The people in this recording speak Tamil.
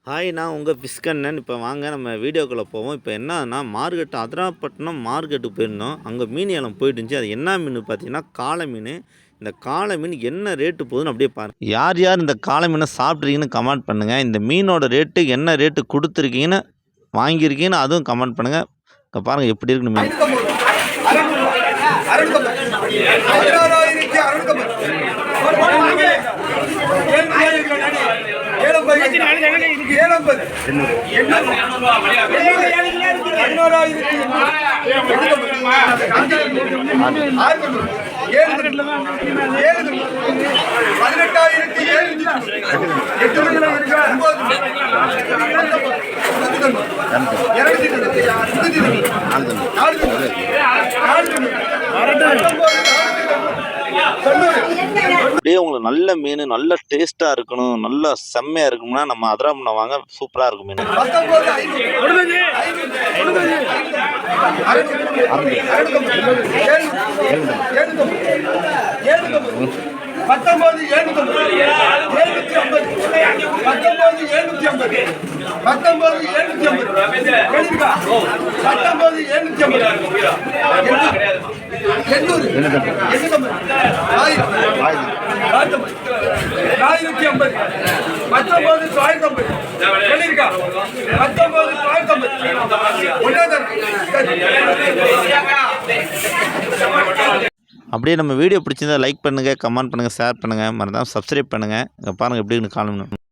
ஹாய், நான் உங்கள் ஃபிஷ்கண்ணன். இப்போ வாங்க நம்ம வீடியோக்குள்ளே போவோம். இப்போ என்னன்னா மார்க்கெட் அதிராப்பட்டினம் மார்க்கெட்டுக்கு போயிருந்தோம். அங்கே மீன் ஏலம் போயிட்டு இருந்துச்சு. அது என்ன மீன் பார்த்தீங்கன்னா காளை மீன். இந்த காளை மீன் என்ன ரேட்டு போகுதுன்னு அப்படியே பாருங்கள். யார் யார் இந்த காளை மீனை சாப்பிட்றீங்கன்னு கமெண்ட் பண்ணுங்கள். இந்த மீனோட ரேட்டு என்ன ரேட்டு கொடுத்துருக்கீங்கன்னு வாங்கியிருக்கீங்கன்னு அதுவும் கமெண்ட் பண்ணுங்கள். இப்போ பாருங்கள் எப்படி இருக்குன்னு மீன். அப்படியே உங்களுக்கு நல்ல மீன் நல்ல டேஸ்ட்டாக இருக்கணும், நல்லா செம்மையாக இருக்கணும்னா நம்ம அதிராப்பட்டினம் வாங்க, சூப்பராக இருக்கும் மீன். 1950 அப்படியே நம்ம வீடியோ பிடிச்சிருந்தா லைக் பண்ணுங்கள், கமெண்ட் பண்ணுங்கள், ஷேர் பண்ணுங்கள், மறக்காம சப்ஸ்கிரைப் பண்ணுங்கள். இங்கே பாருங்கள் எப்படி காணும்.